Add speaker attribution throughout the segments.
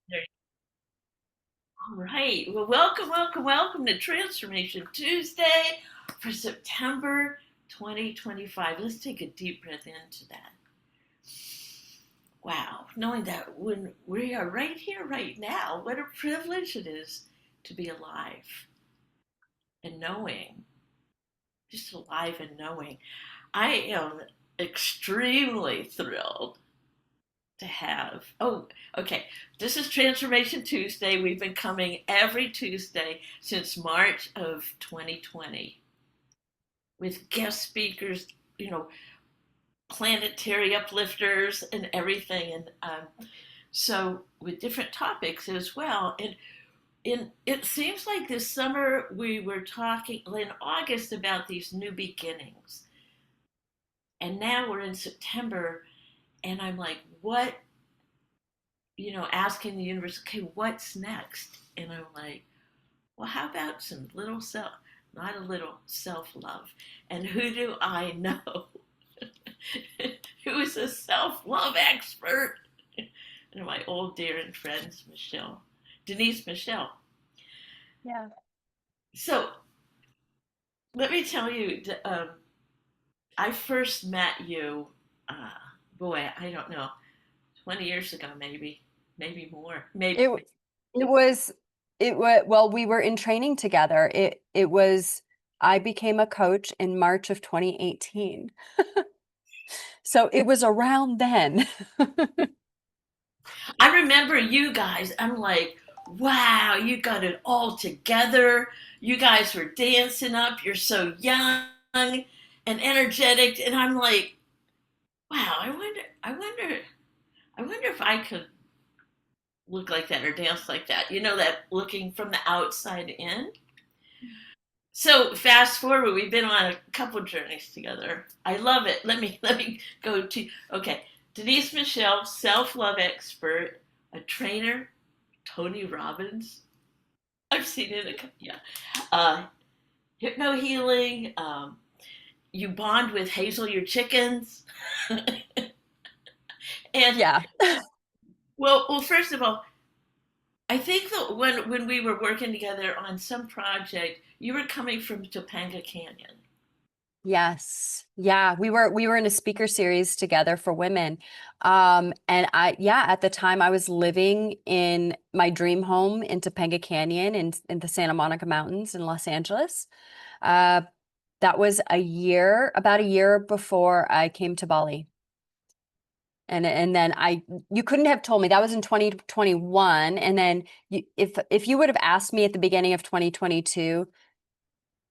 Speaker 1: There- All right. Well, welcome, welcome, welcome to Transformation Tuesday for September 2025. Let's take a deep breath into that. Wow. Knowing that when we are right here, right now, what a privilege it is to be alive and knowing, just alive and knowing. I am extremely thrilled to have. Oh, okay. This is Transformation Tuesday. We've been coming every Tuesday since March of 2020 with guest speakers, you know, planetary uplifters and everything. And so with different topics as well. And it seems like this summer we were talking in August about these new beginnings. And now we're in September, and I'm like, what, asking the universe, okay, what's next? And I'm like, well, how about some little self, not a little self love? And who do I know who is a self love expert? One of my old dear and friends, Denise Michelle.
Speaker 2: Yeah.
Speaker 1: So let me tell you, I first met you, uh, boy, I don't know, 20 years ago, maybe more, maybe.
Speaker 2: It it was well, we were in training together. It was I became a coach in March of 2018. So it was around then.
Speaker 1: I remember you guys. I'm like, wow, you got it all together. You guys were dancing up. You're so young and energetic. And I'm like, wow, I wonder if I could look like that or dance like that. You know, that looking from the outside in. So fast forward, we've been on a couple journeys together. I love it. Let me go to okay. Denise Michelle, self love expert, a trainer, Tony Robbins. I've seen it. Yeah, uh, hypno healing. You bond with Hazel, your chickens, and
Speaker 2: Yeah.
Speaker 1: well. First of all, I think that when we were working together on some project, you were coming from Topanga Canyon.
Speaker 2: Yes. Yeah, we were in a speaker series together for women. And at the time I was living in my dream home in Topanga Canyon in the Santa Monica Mountains in Los Angeles. Uh, that was about a year before I came to Bali. And then you couldn't have told me that was in 2021. And then if you would have asked me at the beginning of 2022,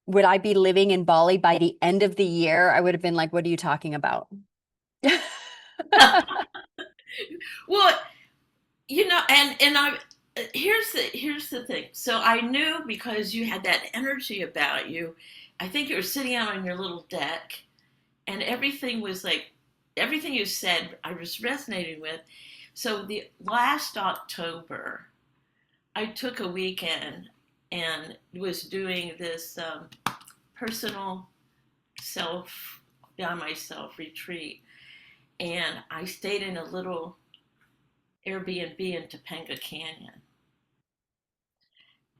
Speaker 2: would I be living in Bali by the end of the year? I would have been like, what are you talking about?
Speaker 1: Well, and I here's the thing. So I knew because you had that energy about you. I think you were sitting out on your little deck, and everything you said, I was resonating with. So the last October, I took a weekend and was doing this personal self by myself retreat, and I stayed in a little Airbnb in Topanga Canyon,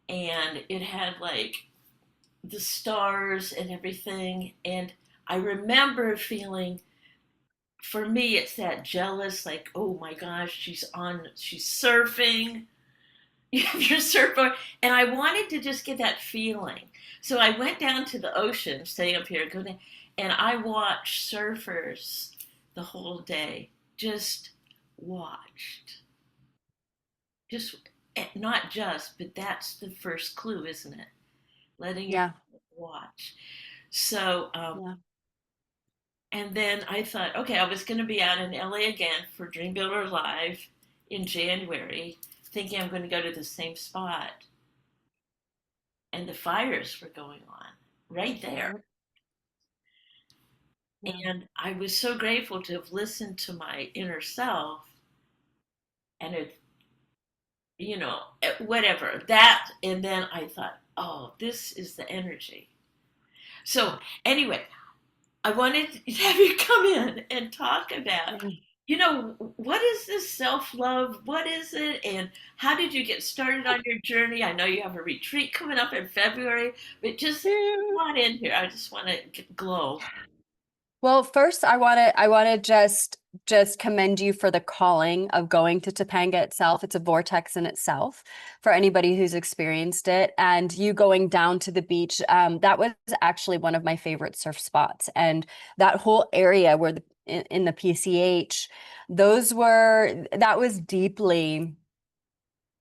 Speaker 1: and it had like the stars and everything. And I remember feeling, for me, it's that jealous, like, oh my gosh, she's surfing. You have your surfboard. And I wanted to just get that feeling. So I went down to the ocean, staying up here, go down, and I watched surfers the whole day. Just watched. Just, not just, but that's the first clue, isn't it? Letting your
Speaker 2: Yeah.
Speaker 1: watch. So,
Speaker 2: Yeah.
Speaker 1: and then I thought, okay, I was going to be out in LA again for Dream Builder Live in January, thinking I'm going to go to the same spot. And the fires were going on right there.
Speaker 2: Yep. Yeah.
Speaker 1: And I was so grateful to have listened to my inner self and whatever that. And then I thought, oh, this is the energy. So, anyway, I wanted to have you come in and talk about
Speaker 2: Yeah.
Speaker 1: What is this self love? What is it? And how did you get started on your journey? I know you have a retreat coming up in February, but just come on in here. I just want to glow.
Speaker 2: Well, first I want to just commend you for the calling of going to Topanga itself. It's a vortex in itself for anybody who's experienced it. And you going down to the beach, that was actually one of my favorite surf spots. And that whole area where in the PCH, that was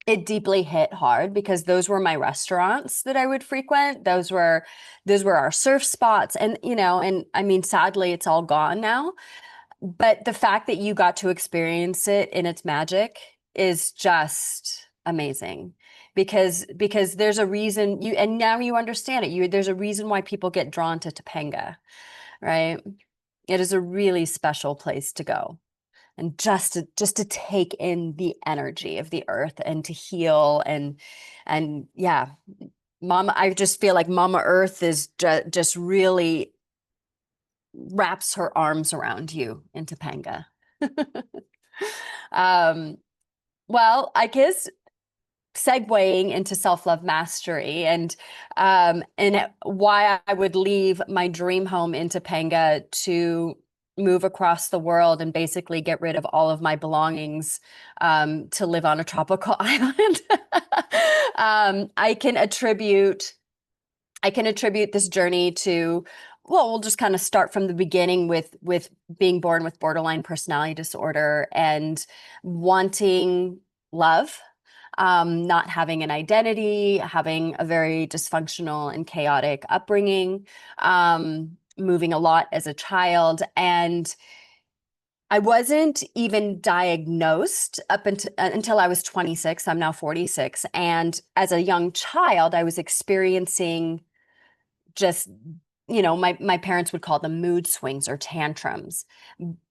Speaker 2: it deeply hit hard because those were my restaurants that I would frequent. Those were our surf spots. And and I mean, sadly, it's all gone now. But the fact that you got to experience it in its magic is just amazing. Because there's a reason and now you understand it. There's a reason why people get drawn to Topanga, right? It is a really special place to go and just to take in the energy of the earth and to heal. And yeah, mama, I just feel like Mama Earth is just really wraps her arms around you in Topanga. um well, I guess segueing into self-love mastery and why I would leave my dream home in Topanga to move across the world and basically get rid of all of my belongings to live on a tropical island. I can attribute this journey to, well, we'll just kind of start from the beginning with being born with borderline personality disorder and wanting love, not having an identity, having a very dysfunctional and chaotic upbringing, moving a lot as a child. And I wasn't even diagnosed until I was 26. I'm now 46. And as a young child, I was experiencing just, my parents would call them mood swings or tantrums,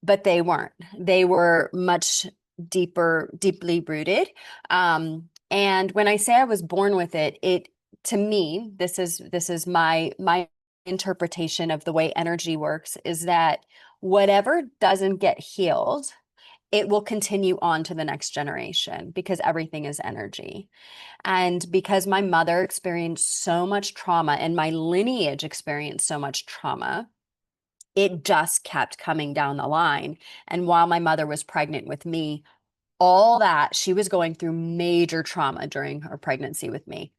Speaker 2: but they weren't. They were much deeply rooted. And when I say I was born with it, to me, this is my interpretation of the way energy works, is that whatever doesn't get healed, it will continue on to the next generation because everything is energy. And because my mother experienced so much trauma and my lineage experienced so much trauma, it just kept coming down the line. And while my mother was pregnant with me, all that she was going through major trauma during her pregnancy with me.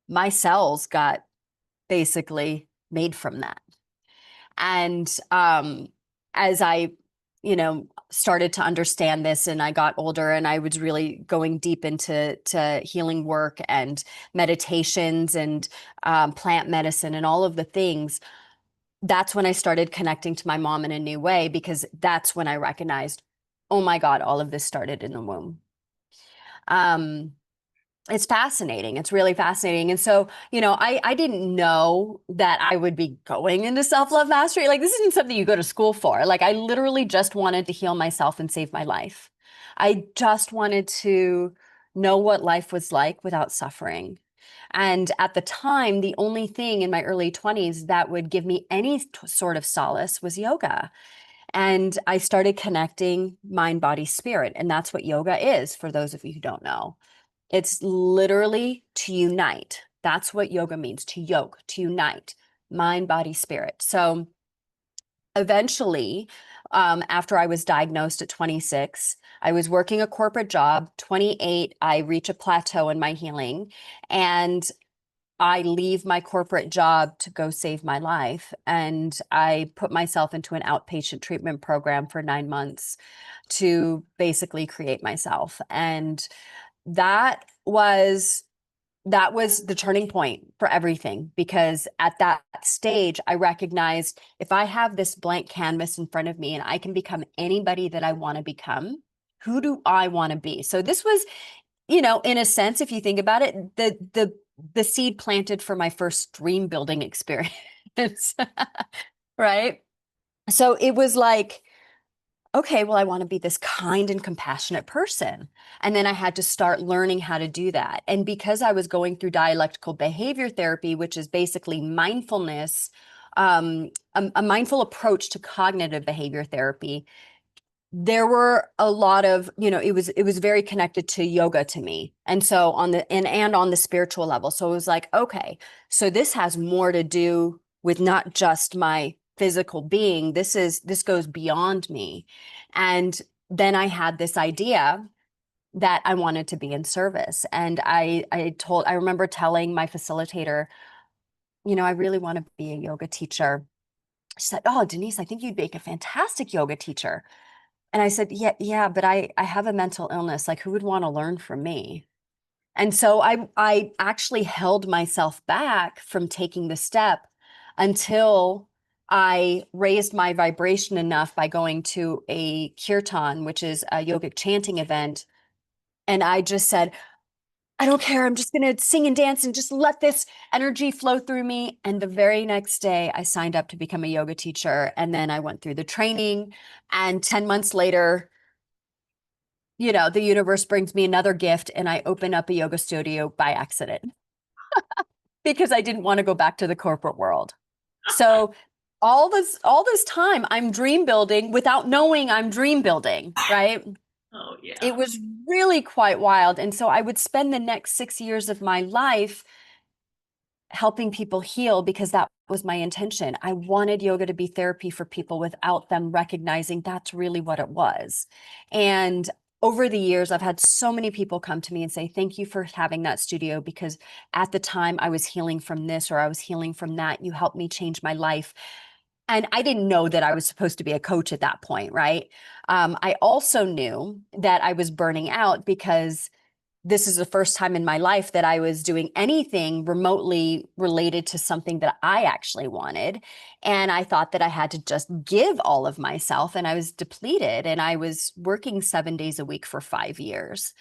Speaker 2: My cells got basically made from that. And as I, started to understand this and I got older and I was really going deep into healing work and meditations and plant medicine and all of the things, that's when I started connecting to my mom in a new way, because that's when I recognized, oh my God, all of this started in the womb. Um, it's fascinating. It's really fascinating. And so, I didn't know that I would be going into self-love mastery. Like, this isn't something you go to school for. Like, I literally just wanted to heal myself and save my life. I just wanted to know what life was like without suffering. And at the time, the only thing in my early 20s that would give me any sort of solace was yoga. And I started connecting mind, body, spirit. And that's what yoga is, for those of you who don't know. It's literally to unite. That's what yoga means, to yoke, to unite, mind, body, spirit. So eventually, after I was diagnosed at 26, I was working a corporate job. 28, I reach a plateau in my healing, and I leave my corporate job to go save my life. And I put myself into an outpatient treatment program for 9 months to basically create myself. And that was the turning point for everything, because at that stage I recognized, if I have this blank canvas in front of me and I can become anybody that I want to become, who do I want to be? So this was, in a sense, if you think about it, the seed planted for my first dream building experience. Right? So it was like, okay, well, I want to be this kind and compassionate person. And then I had to start learning how to do that. And because I was going through dialectical behavior therapy, which is basically mindfulness, a mindful approach to cognitive behavior therapy, there were a lot of, it was very connected to yoga to me. And so and on the spiritual level. So it was like, okay, so this has more to do with not just my physical being. This goes beyond me. And then I had this idea that I wanted to be in service. And I remember telling my facilitator, I really want to be a yoga teacher. She said, "Oh, Denise, I think you'd make a fantastic yoga teacher." And I said, "Yeah, yeah, but I have a mental illness. Like, who would want to learn from me?" And so I actually held myself back from taking the step until I raised my vibration enough by going to a kirtan, which is a yogic chanting event. And I just said, I don't care. I'm just going to sing and dance and just let this energy flow through me. And the very next day, I signed up to become a yoga teacher. And then I went through the training. And 10 months later, the universe brings me another gift and I open up a yoga studio by accident because I didn't want to go back to the corporate world. So all this time I'm dream building without knowing I'm dream building, right?
Speaker 1: Oh,
Speaker 2: It
Speaker 1: yeah.
Speaker 2: was really quite wild. And so I would spend the next 6 years of my life helping people heal because that was my intention. I wanted yoga to be therapy for people without them recognizing that's really what it was. And over the years, I've had so many people come to me and say, "Thank you for having that studio because at the time I was healing from this or I was healing from that. You helped me change my life." And I didn't know that I was supposed to be a coach at that point, right? I also knew that I was burning out because this is the first time in my life that I was doing anything remotely related to something that I actually wanted. And I thought that I had to just give all of myself, and I was depleted. And I was working 7 days a week for 5 years.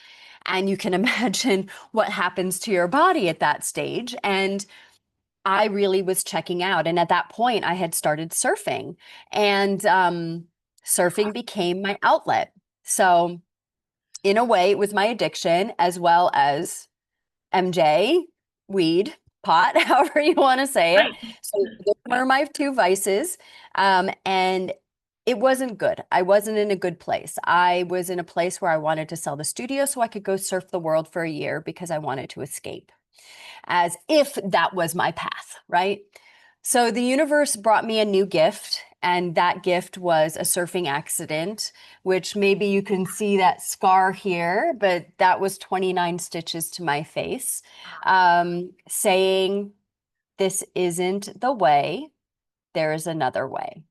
Speaker 2: And you can imagine what happens to your body at that stage. And I really was checking out. And at that point, I had started surfing, and surfing became my outlet. So, in a way, it was my addiction as well as MJ, weed, pot, however you want to say it.
Speaker 1: Right.
Speaker 2: So those were my two vices. And it wasn't good. I wasn't in a good place. I was in a place where I wanted to sell the studio so I could go surf the world for a year because I wanted to escape, as if that was my path, right? So the universe brought me a new gift, and that gift was a surfing accident, which maybe you can see that scar here, but that was 29 stitches to my face, saying, "This isn't the way, there is another way."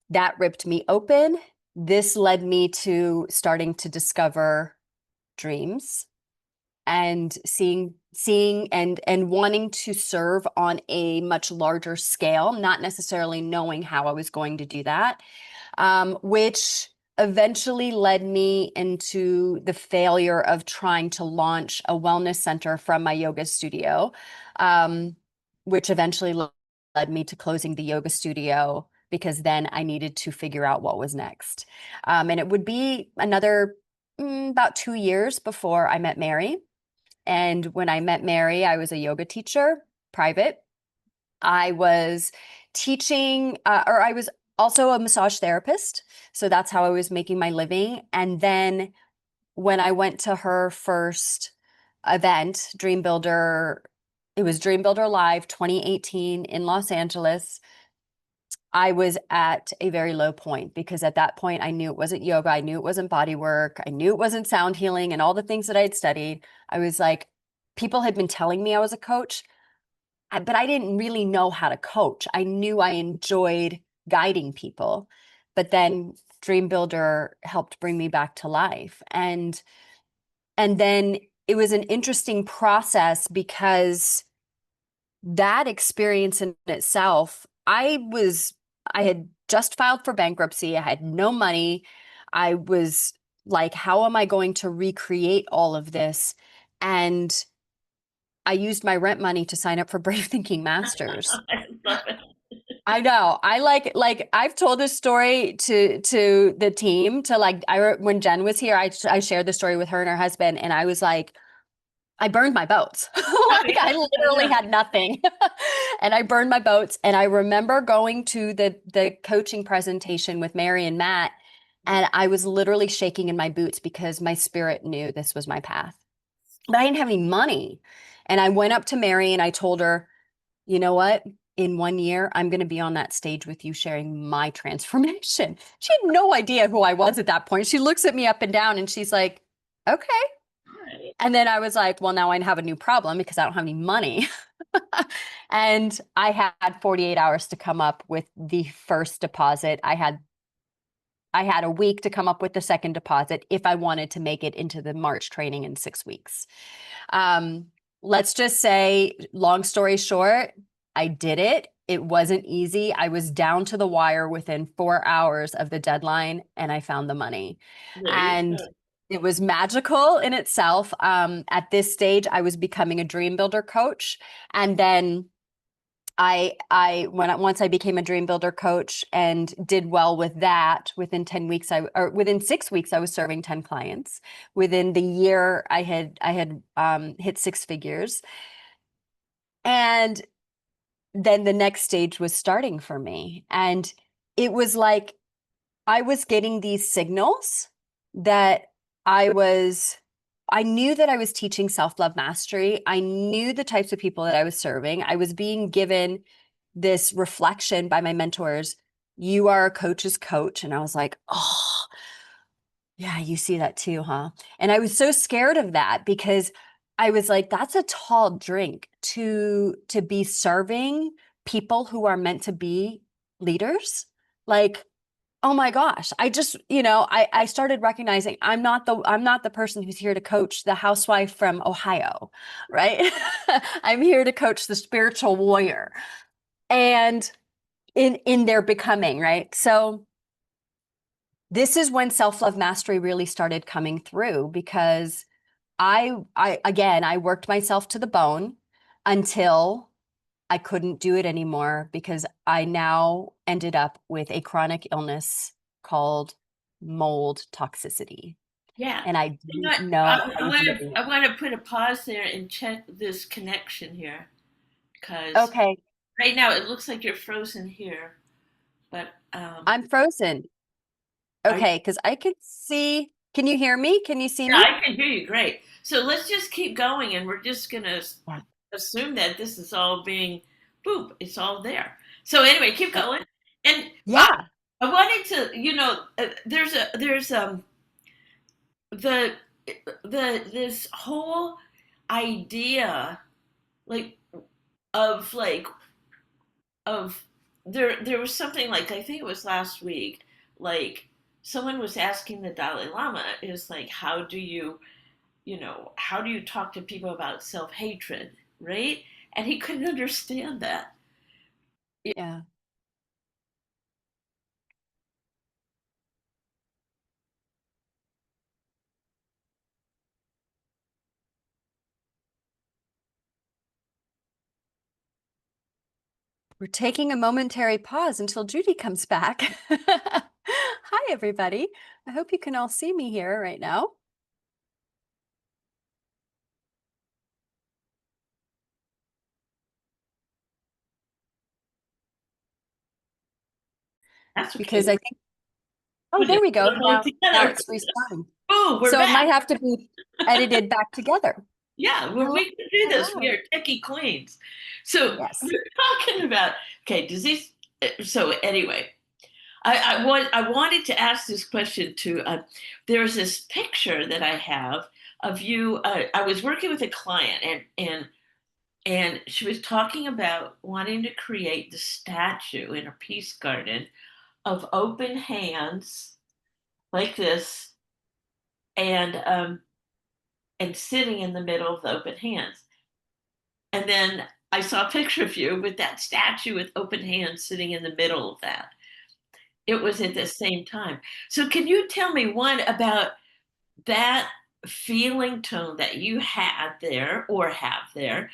Speaker 2: That ripped me open. This led me to starting to discover dreams and seeing and wanting to serve on a much larger scale, not necessarily knowing how I was going to do that, which eventually led me into the failure of trying to launch a wellness center from my yoga studio, um, which eventually led me to closing the yoga studio because then I needed to figure out what was next. And it would be another about 2 years before I met Mary. And when I met Mary, I was a yoga teacher, private. I was teaching, or I was also a massage therapist. So that's how I was making my living. And then when I went to her first event, Dream Builder, it was Dream Builder Live 2018 in Los Angeles. I was at a very low point because at that point I knew it wasn't yoga. I knew it wasn't body work. I knew it wasn't sound healing and all the things that I had studied. I was like, people had been telling me I was a coach, but I didn't really know how to coach. I knew I enjoyed guiding people, but then Dream Builder helped bring me back to life. And then it was an interesting process because that experience in itself, I had just filed for bankruptcy. I had no money. I was like, how am I going to recreate all of this? And I used my rent money to sign up for Brave Thinking Masters.
Speaker 1: I love it.
Speaker 2: I know. I like I've told this story to the team to like when Jen was here, I shared the story with her and her husband, and I was like, I burned my boats.
Speaker 1: Oh,
Speaker 2: Like I
Speaker 1: yeah. I
Speaker 2: literally
Speaker 1: know.
Speaker 2: had nothing. And I burned my boats. And I remember going to the coaching presentation with Mary and Matt. And I was literally shaking in my boots because my spirit knew this was my path. But I didn't have any money. And I went up to Mary and I told her, you know what? In 1 year, I'm going to be on that stage with you sharing my transformation. She had no idea who I was at that point. She looks at me up and down and she's like, okay.
Speaker 1: Right.
Speaker 2: And then I was like, well, now I have a new problem because I don't have any money. And I had 48 hours to come up with the first deposit. I had a week to come up with the second deposit if I wanted to make it into the March training in 6 weeks. Um, let's just say, long story short, I did it. It wasn't easy. I was down to the wire within 4 hours of the deadline, and I found the money.
Speaker 1: There you
Speaker 2: And
Speaker 1: go.
Speaker 2: it was magical in itself. At this stage, I was becoming a dream builder coach. And then once I became a dream builder coach and did well with that, within 10 weeks, or within 6 weeks, I was serving 10 clients. Within the year, I had hit six figures. And then the next stage was starting for me. And it was like I was getting these signals that I was, I knew that I was teaching self-love mastery. I knew the types of people that I was serving. I was being given this reflection by my mentors. You are a coach's coach. And I was like, oh, yeah, you see that too, huh? And I was so scared of that because I was like, that's a tall drink to be serving people who are meant to be leaders. Like, oh my gosh, I just, I started recognizing I'm not the person who's here to coach the housewife from Ohio, right? I'm here to coach the spiritual warrior. And in their becoming, right? So this is when self-love mastery really started coming through because I worked myself to the bone until I couldn't do it anymore because I now ended up with a chronic illness called mold toxicity.
Speaker 1: Yeah.
Speaker 2: And I
Speaker 1: You know
Speaker 2: didn't
Speaker 1: what?
Speaker 2: know I
Speaker 1: I
Speaker 2: was
Speaker 1: want to
Speaker 2: living
Speaker 1: I
Speaker 2: it.
Speaker 1: want to put a pause there and check this connection here because
Speaker 2: Okay,
Speaker 1: right now it looks like you're frozen here, but
Speaker 2: I'm frozen.
Speaker 1: are you?
Speaker 2: Okay, because I could see. Can you hear me? Can you see
Speaker 1: Yeah,
Speaker 2: me?
Speaker 1: I can hear you great. So let's just keep going, and we're just gonna
Speaker 2: Yeah.
Speaker 1: assume that this is all being, boop, it's all there. So anyway, keep going. And
Speaker 2: Yeah.
Speaker 1: I wanted to, there's the this whole idea like like of there was something like I think it was last week, like someone was asking the Dalai Lama is like how do you talk to people about self-hatred, right? And he couldn't understand that.
Speaker 2: Yeah. We're taking a momentary pause until Judy comes back. Hi, everybody. I hope you can all see me here right now.
Speaker 1: That's
Speaker 2: Because
Speaker 1: okay.
Speaker 2: I think, oh,
Speaker 1: We'll
Speaker 2: there
Speaker 1: just
Speaker 2: we
Speaker 1: put
Speaker 2: go.
Speaker 1: them all
Speaker 2: Now
Speaker 1: together.
Speaker 2: it's responding.
Speaker 1: Boom, we're
Speaker 2: So it
Speaker 1: back.
Speaker 2: might have to be edited back together.
Speaker 1: Yeah, well,
Speaker 2: Hello,
Speaker 1: we can do this. We
Speaker 2: hello.
Speaker 1: are techie queens. So
Speaker 2: Yes.
Speaker 1: we're talking about okay, disease. So anyway, I wanted to ask this question to. There's this picture that I have of you. I was working with a client, and she was talking about wanting to create the statue in a peace garden of open hands like this, and sitting in the middle of the open hands. And then I saw a picture of you with that statue with open hands sitting in the middle of that. It was at the same time. So, can you tell me one about that feeling tone that you had there or have there,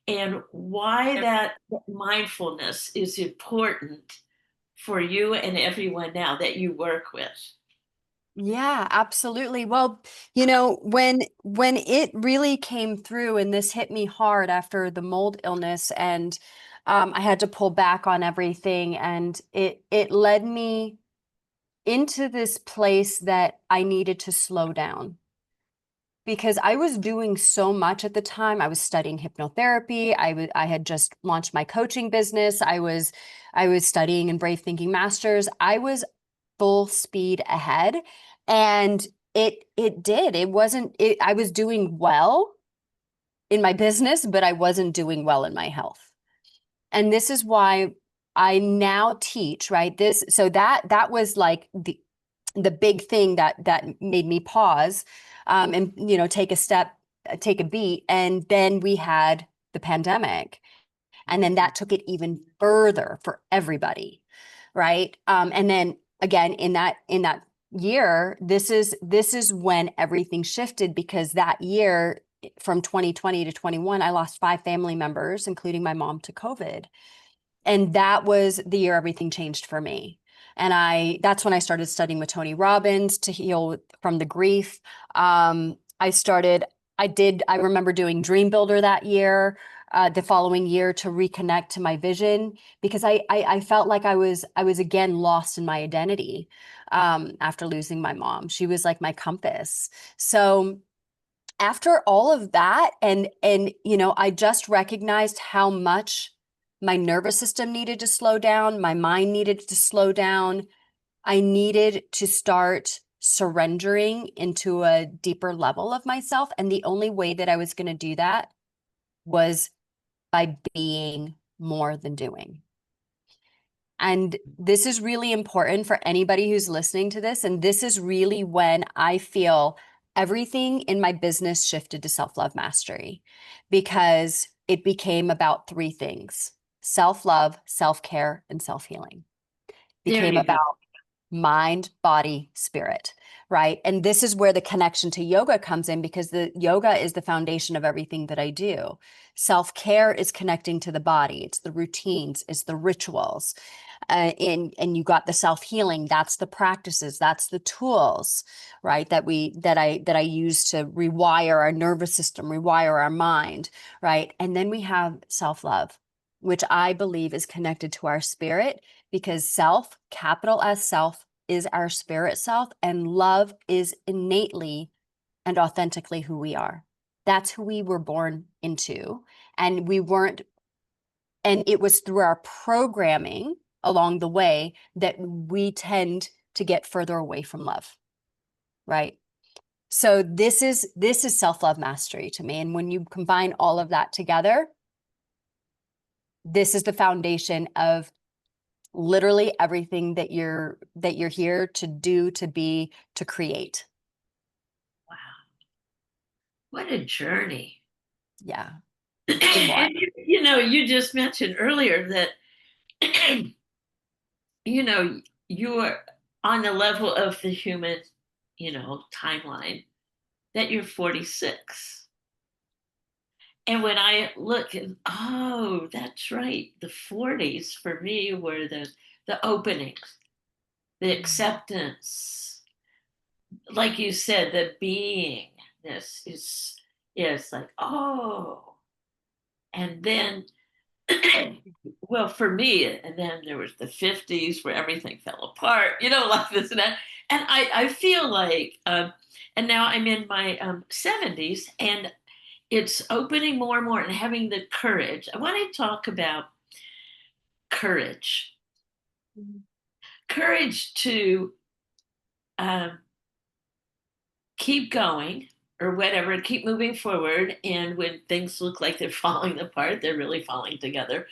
Speaker 1: and why that mindfulness is important for you and everyone now that you work with?
Speaker 2: Yeah, absolutely. Well, when it really came through and this hit me hard after the mold illness and I had to pull back on everything and it led me into this place that I needed to slow down because I was doing so much at the time. I was studying hypnotherapy. I had just launched my coaching business. I was studying in Brave Thinking Masters. I was full speed ahead, and it did. It wasn't it, I was doing well in my business, but I wasn't doing well in my health. And this is why I now teach, right? This so that was like the big thing that made me pause, and take a step, take a beat. And then we had the pandemic, and then that took it even further for everybody, right? And then again in that year, this is when everything shifted, because that year from 2020 to 21, I lost 5 family members, including my mom, to COVID. And that was the year everything changed for me. And that's when I started studying with Tony Robbins to heal from the grief. I remember doing Dream Builder that year, the following year, to reconnect to my vision, because I felt like I was again lost in my identity, after losing my mom. She was like my compass. So after all of that, and I just recognized how much my nervous system needed to slow down, my mind needed to slow down. I needed to start surrendering into a deeper level of myself, and the only way that I was going to do that was by being more than doing. And this is really important for anybody who's listening to this. And this is really when I feel everything in my business shifted to self-love mastery, because it became about 3 things: self-love, self-care, and self-healing.
Speaker 1: There
Speaker 2: Became
Speaker 1: you go.
Speaker 2: about mind, body, spirit, right? And this is where the connection to yoga comes in, because the yoga is the foundation of everything that I do. Self-care is connecting to the body. It's the routines, it's the rituals. And you got the self-healing. That's the practices, that's the tools, right? That I use to rewire our nervous system, rewire our mind, right? And then we have self-love, which I believe is connected to our spirit, because self, capital S self, is our spirit self, and love is innately and authentically who we are. That's who we were born into. And we weren't, and it was through our programming along the way that we tend to get further away from love, right? So this is self-love mastery to me. And when you combine all of that together, this is the foundation of literally everything that you're here to do, to be, to create.
Speaker 1: Wow, what a journey.
Speaker 2: Yeah, it's been wild.
Speaker 1: And you just mentioned earlier that you know you're on the level of the human, timeline, that you're 46. And when I look at, oh, that's right, the 40s for me were the openings, the acceptance, like you said, the beingness is like, oh. And then well, for me, and then there was the 50s where everything fell apart, like this and that. And I feel like, and now I'm in my 70s, and it's opening more and more and having the courage. I want to talk about courage.
Speaker 2: Mhm.
Speaker 1: Courage to um, keep going, or whatever, keep moving forward. And when things look like they're falling apart, they're really falling together.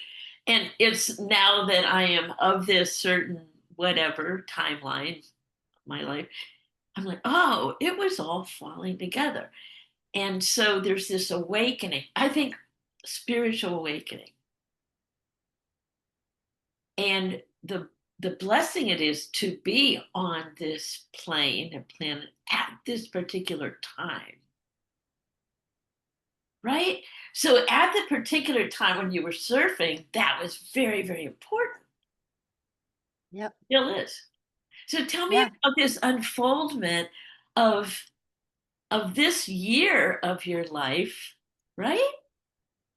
Speaker 1: And it's now that I am of this certain whatever timeline, my life, I'm like, oh, it was all falling together. And so there's this awakening, I think, spiritual awakening. And the blessing it is to be on this plane and planet at this particular time, right? So at the particular time when you were surfing, that was very, very important.
Speaker 2: Yep.
Speaker 1: Still is. So tell me
Speaker 2: Yeah.
Speaker 1: about this unfoldment of this year of your life, right?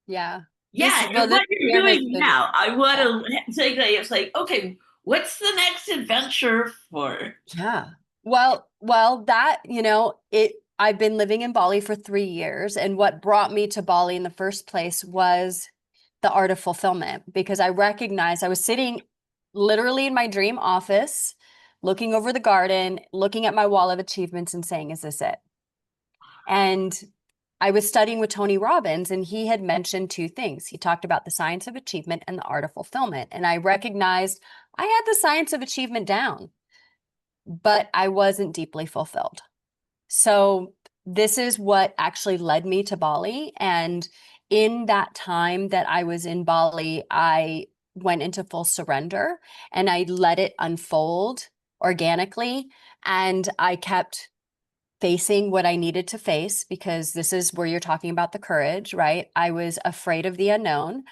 Speaker 2: Yeah.
Speaker 1: Yeah,
Speaker 2: Well,
Speaker 1: and
Speaker 2: this
Speaker 1: what you're
Speaker 2: year has
Speaker 1: doing
Speaker 2: been,
Speaker 1: now. I want
Speaker 2: yeah.
Speaker 1: to say that it's like, okay, What's the next adventure for?
Speaker 2: Yeah. Well, that, I've been living in Bali for 3 years, and what brought me to Bali in the first place was the art of fulfillment, because I recognized I was sitting literally in my dream office, looking over the garden, looking at my wall of achievements and saying, is this it? And I was studying with Tony Robbins, and he had mentioned two things. He talked about the science of achievement and the art of fulfillment. And I recognized I had the science of achievement down, but I wasn't deeply fulfilled. So this is what actually led me to Bali. And in that time that I was in Bali, I went into full surrender and I let it unfold organically. And I kept facing what I needed to face, because this is where you're talking about the courage, right? I was afraid of the unknown.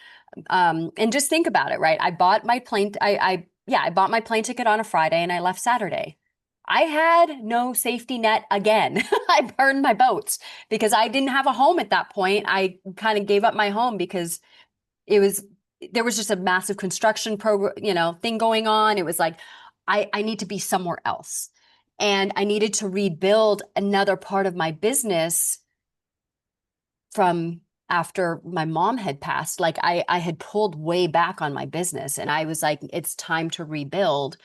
Speaker 2: And just think about it, right? I bought my plane. I bought my plane ticket on a Friday and I left Saturday. I had no safety net again. I burned my boats because I didn't have a home at that point. I kind of gave up my home because it was, there was just a massive construction program, thing going on. It was like, I need to be somewhere else. And I needed to rebuild another part of my business from after my mom had passed. Like I had pulled way back on my business and I was like, it's time to rebuild.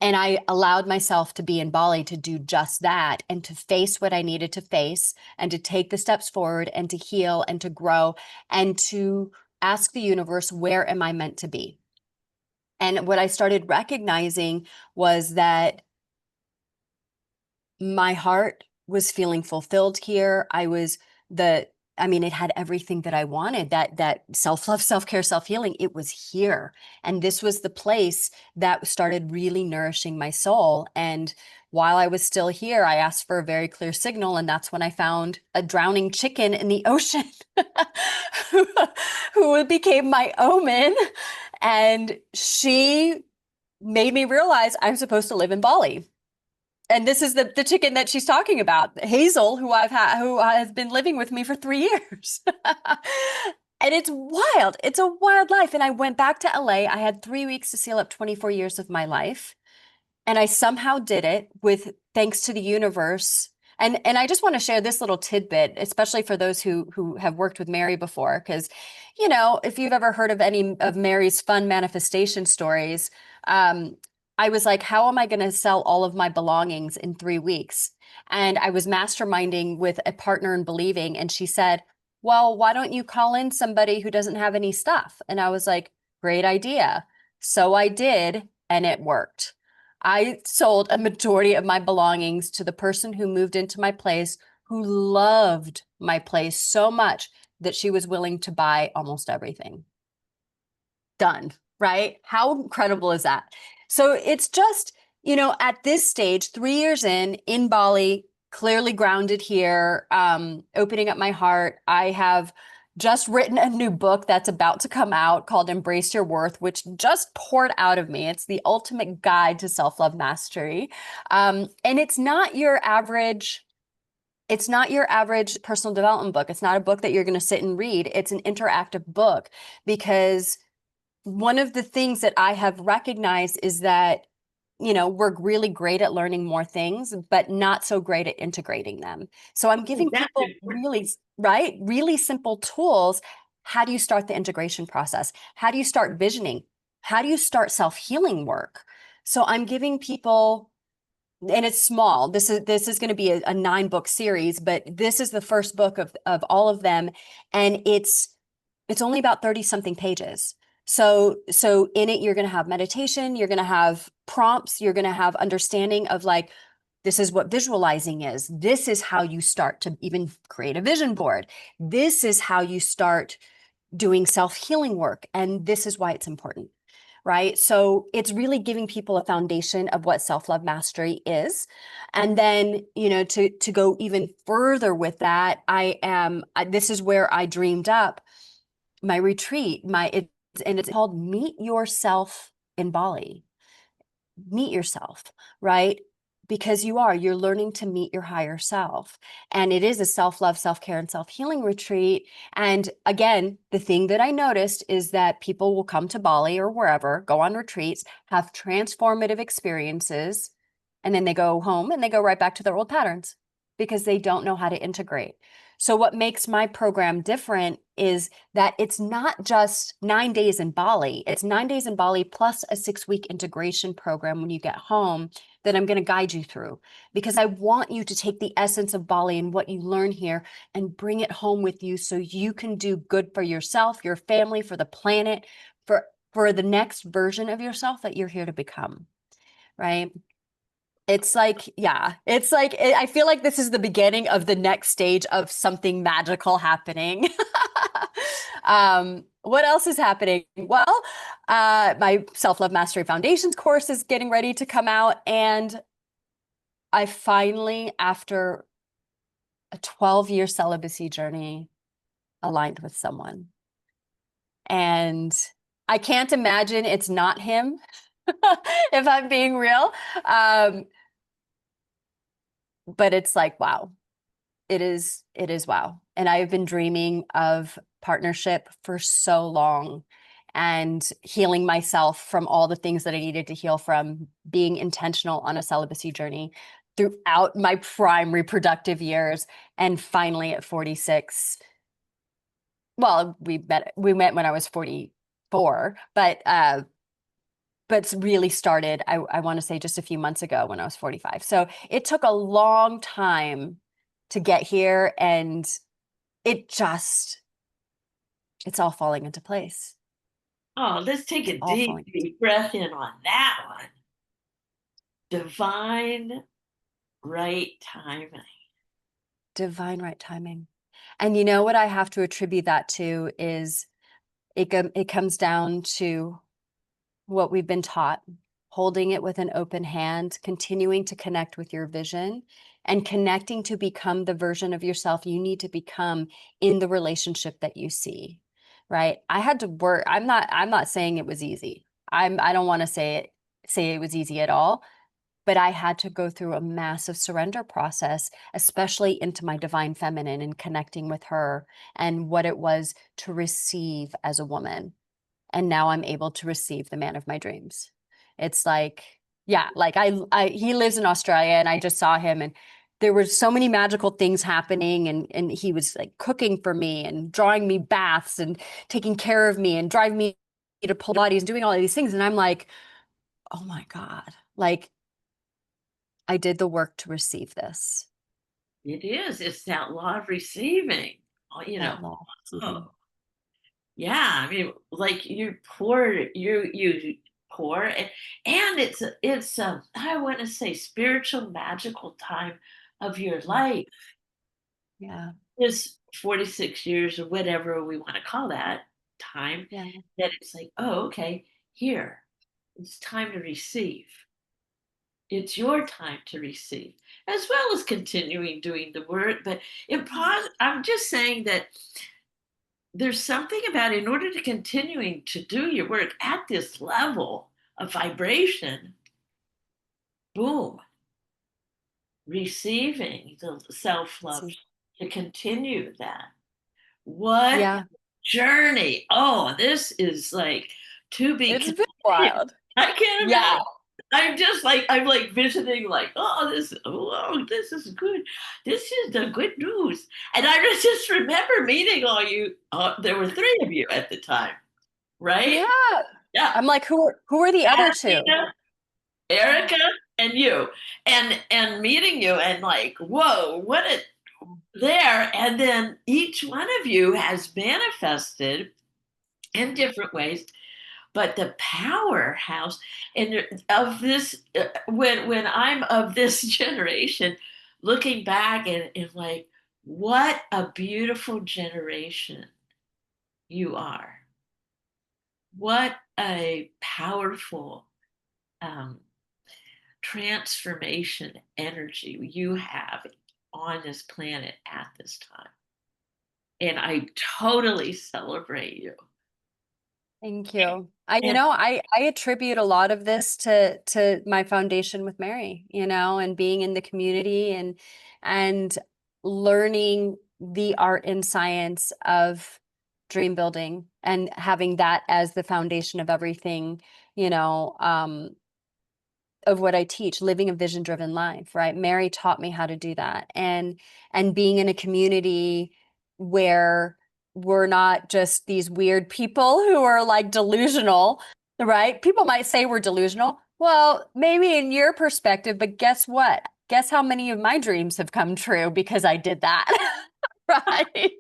Speaker 2: And I allowed myself to be in Bali to do just that and to face what I needed to face and to take the steps forward and to heal and to grow and to ask the universe, where am I meant to be? And what I started recognizing was that my heart was feeling fulfilled here. It had everything that I wanted, that self-love, self-care, self-healing, it was here. And this was the place that started really nourishing my soul. And while I was still here, I asked for a very clear signal. And that's when I found a drowning chicken in the ocean who, who became my omen. And she made me realize I'm supposed to live in Bali. And this is the chicken that she's talking about, Hazel, who has been living with me for 3 years. And it's wild. It's a wild life. And I went back to LA. I had 3 weeks to seal up 24 years of my life. And I somehow did it with thanks to the universe. And I just want to share this little tidbit, especially for those who have worked with Mary before, because if you've ever heard of any of Mary's fun manifestation stories, um, I was like, how am I going to sell all of my belongings in 3 weeks? And I was masterminding with a partner in believing, and she said, well, why don't you call in somebody who doesn't have any stuff? And I was like, great idea. So I did, and it worked. I sold a majority of my belongings to the person who moved into my place, who loved my place so much that she was willing to buy almost everything. Done, right? How incredible is that? So it's just, at this stage, 3 years in Bali, clearly grounded here, opening up my heart. I have just written a new book that's about to come out called Embrace Your Worth, which just poured out of me. It's the ultimate guide to self-love mastery. And it's not your average personal development book. It's not a book that you're going to sit and read. It's an interactive book, because one of the things that I have recognized is that, we're really great at learning more things, but not so great at integrating them. So I'm
Speaker 1: Oh,
Speaker 2: giving
Speaker 1: that's
Speaker 2: people
Speaker 1: important.
Speaker 2: really simple tools. How do you start the integration process? How do you start visioning? How do you start self-healing work? So I'm giving people, and it's small. This is going to be a 9-book series, but this is the first book of all of them. And it's only about 30 something pages. So in it, you're going to have meditation, you're going to have prompts, you're going to have understanding of like, this is what visualizing is. This is how you start to even create a vision board. This is how you start doing self-healing work. And this is why it's important, right? So it's really giving people a foundation of what self-love mastery is. And then, to go even further with that, this is where I dreamed up my retreat, and it's called Meet Yourself in Bali. Meet yourself, right? because you're learning to meet your higher self. And it is a self-love, self-care, and self-healing retreat. And again, the thing that I noticed is that people will come to Bali or wherever, go on retreats, have transformative experiences, and then they go home and they go right back to their old patterns because they don't know how to integrate. So what makes my program different is that it's not just 9 days in Bali. It's 9 days in Bali plus a 6-week integration program when you get home that I'm going to guide you through, because I want you to take the essence of Bali and what you learn here and bring it home with you so you can do good for yourself, your family, for the planet, for the next version of yourself that you're here to become, right? It's like, yeah, it's like, I feel like this is the beginning of the next stage of something magical happening. What else is happening? Well, my Self-Love Mastery Foundations course is getting ready to come out. And I finally, after a 12-year celibacy journey, aligned with someone. And I can't imagine it's not him, if I'm being real. But it's like, wow, it is wow. And I've been dreaming of partnership for so long and healing myself from all the things that I needed to heal from, being intentional on a celibacy journey throughout my prime reproductive years. And finally at 46, well, we met when I was 44, but it's really started, I want to say, just a few months ago when I was 45. So it took a long time to get here, and it's all falling into place.
Speaker 1: Oh, let's take
Speaker 2: It's
Speaker 1: a
Speaker 2: all
Speaker 1: deep,
Speaker 2: falling into
Speaker 1: deep breath in on that one. Divine right timing.
Speaker 2: divine right timing. And you know what I have to attribute that to is it comes down to what we've been taught, holding it with an open hand, continuing to connect with your vision, and connecting to become the version of yourself you need to become in the relationship that you see. Right? I had to work. I'm not saying it was easy. I don't want to say it was easy at all, but I had to go through a massive surrender process, especially into my divine feminine and connecting with her and what it was to receive as a woman. And now I'm able to receive the man of my dreams. It's like, yeah, like he lives in Australia, and I just saw him, and there were so many magical things happening, and he was like cooking for me and drawing me baths and taking care of me and driving me to Pilates and doing all of these things. And I'm like, oh my God, like I did the work to receive this,
Speaker 1: It is. It's that law of receiving. Oh,
Speaker 2: that law of
Speaker 1: oh,
Speaker 2: receiving.
Speaker 1: yeah. I mean, like you pour, and it's I want to say spiritual, magical time of your
Speaker 2: Mm,
Speaker 1: life.
Speaker 2: yeah,
Speaker 1: This 46 years or whatever we want to call that time.
Speaker 2: yeah,
Speaker 1: That it's like, oh, okay, here it's time to receive. It's your time to receive, as well as continuing doing the work. But I'm just saying that there's something about, in order to continuing to do your work at this level of vibration, boom, receiving the self-love
Speaker 2: see,
Speaker 1: to continue that. What
Speaker 2: yeah,
Speaker 1: journey. Oh, this is like to be
Speaker 2: it's been
Speaker 1: continued.
Speaker 2: wild.
Speaker 1: I can't
Speaker 2: Yeah,
Speaker 1: imagine. I'm like visiting, like, oh, this is good. This is the good news. And I just remember meeting all you. There were three of you at the time, right?
Speaker 2: yeah.
Speaker 1: Yeah,
Speaker 2: I'm like, who are the other two?
Speaker 1: Tina, Erica, and you, and meeting you, and like, whoa, what a there. And then each one of you has manifested in different ways, but the powerhouse and of this, when I'm of this generation, looking back and like, what a beautiful generation you are. What a powerful um, transformation energy you have on this planet at this time, and I totally celebrate you.
Speaker 2: Thank you. I, you
Speaker 1: And
Speaker 2: know, I attribute a lot of this to my foundation with Mary, you know, and being in the community and learning the art and science of dream building and having that as the foundation of everything, you know, of what I teach, living a vision driven life, right? Mary taught me how to do that. And being in a community where we're not just these weird people who are like delusional, right? People might say we're delusional. Well, maybe in your perspective, but guess what? Guess how many of my dreams have come true because I did that. Right?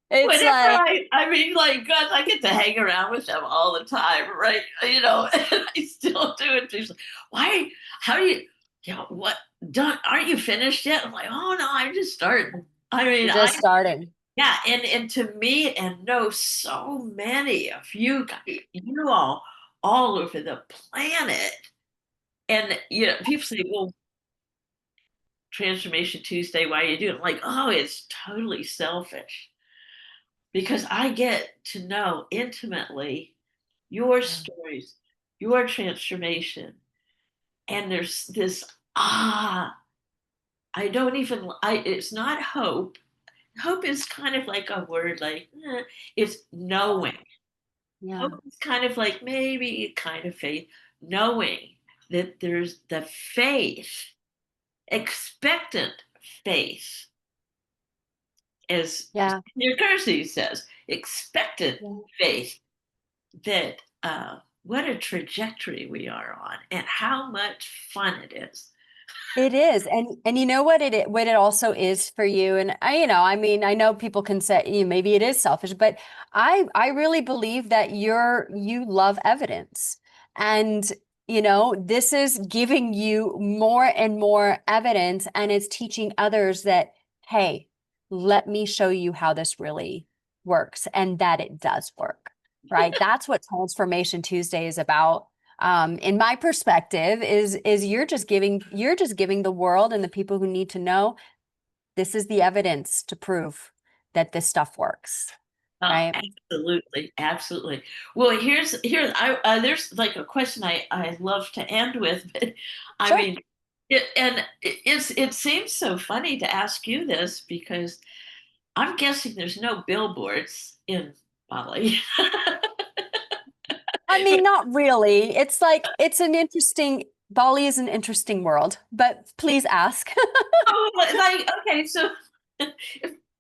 Speaker 2: It's
Speaker 1: whenever
Speaker 2: like,
Speaker 1: I mean, like, God, I get to hang around with them all the time, right? You know, and I still do it. She's like, why? How do you know, what? Done? Aren't you finished yet? I'm like, oh no, I'm just starting. I mean,
Speaker 2: you're just starting.
Speaker 1: yeah, and to me, and know so many of you, you all over the planet, and you know, people say, well, Transformation Tuesday, why are you doing it? I'm like, oh, it's totally selfish because I get to know intimately your stories, your transformation. And there's this, ah, I don't even, it's not hope. Hope is kind of like a word, like, it's knowing.
Speaker 2: Yeah.
Speaker 1: Hope is kind of like maybe kind of faith, knowing that there's the faith, expectant faith, as
Speaker 2: Yeah.
Speaker 1: your Kersey says, expectant
Speaker 2: Yeah.
Speaker 1: faith that what a trajectory we are on and how much fun it is.
Speaker 2: It is. And you know what it also is for you. And I, you know, I mean, I know people can say, you know, maybe it is selfish, but I really believe that you love evidence. And you know, this is giving you more and more evidence and it's teaching others that, hey, let me show you how this really works and that it does work. Right? That's what Transformation Tuesday is about, in my perspective, is you're just giving the world and the people who need to know this is the evidence to prove that this stuff works,
Speaker 1: Oh,
Speaker 2: right?
Speaker 1: absolutely, absolutely. Well, there's like a question I love to end with, but I
Speaker 2: Sure.
Speaker 1: mean, it seems so funny to ask you this because I'm guessing there's no billboards in Bali.
Speaker 2: I mean, not really. It's like it's an interesting Bali is an interesting world, but please ask.
Speaker 1: Oh, like okay, so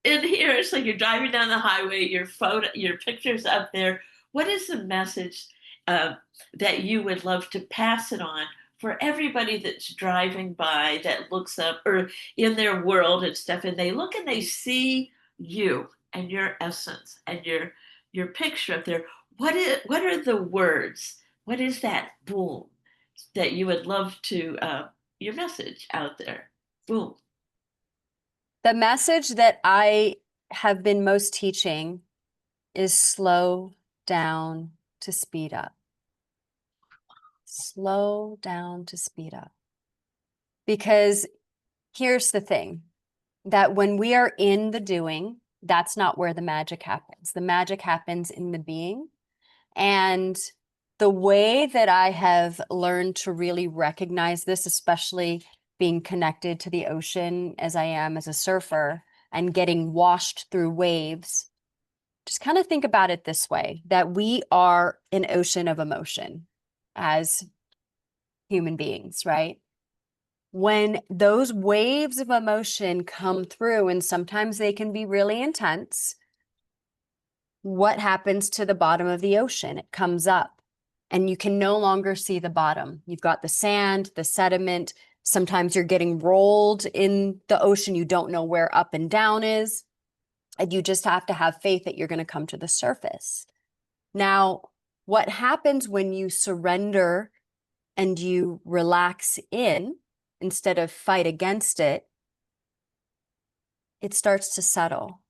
Speaker 1: in here it's like you're driving down the highway, your picture's up there. What is the message uh, that you would love to pass it on for everybody that's driving by that looks up or in their world and stuff, and they look and they see you and your essence and your picture up there. What are the words? What is that boom that you would love to your message out there? Boom.
Speaker 2: The message that I have been most teaching is slow down to speed up. Slow down to speed up. Because here's the thing that when we are in the doing, that's not where the magic happens. The magic happens in the being. And the way that I have learned to really recognize this, especially being connected to the ocean as I am as a surfer and getting washed through waves, just kind of think about it this way, that we are an ocean of emotion as human beings, right? When those waves of emotion come through, and sometimes they can be really intense, what happens to the bottom of the ocean? It comes up and you can no longer see the bottom. You've got the sand, the sediment. Sometimes you're getting rolled in the ocean. You don't know where up and down is. And you just have to have faith that you're going to come to the surface. Now, what happens when you surrender and you relax in instead of fight against it? It starts to settle.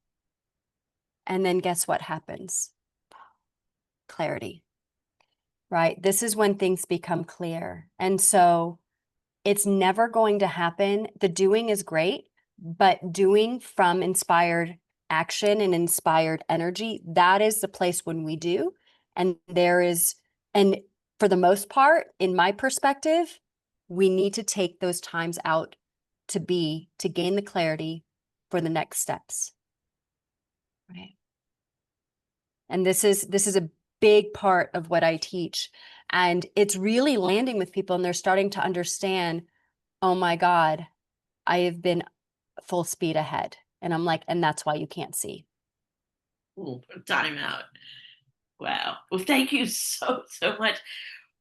Speaker 2: And then guess what happens? Clarity, right? This is when things become clear. And so it's never going to happen. The doing is great, but doing from inspired action and inspired energy, that is the place when we do. And and for the most part, in my perspective, we need to take those times out to gain the clarity for the next steps. Right. And this is a big part of what I teach. And it's really landing with people and they're starting to understand, oh my God, I have been full speed ahead. And I'm like, and that's why you can't see.
Speaker 1: Ooh, time out. Wow. Well, thank you so, so much.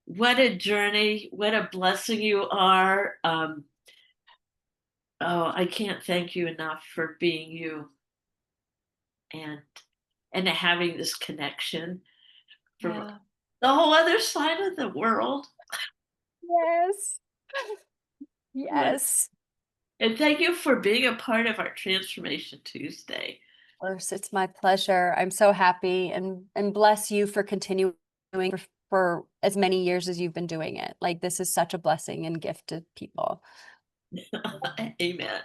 Speaker 1: What a journey. What a blessing you are. Oh, I can't thank you enough for being you and having this connection from
Speaker 2: Yeah.
Speaker 1: the whole other side of the world.
Speaker 2: Yes.
Speaker 1: What,
Speaker 2: Yes.
Speaker 1: and thank you for being a part of our Transformation Tuesday.
Speaker 2: Of course, it's my pleasure. I'm so happy and bless you for continuing for as many years as you've been doing it. Like this is such a blessing and gift to people.
Speaker 1: Amen.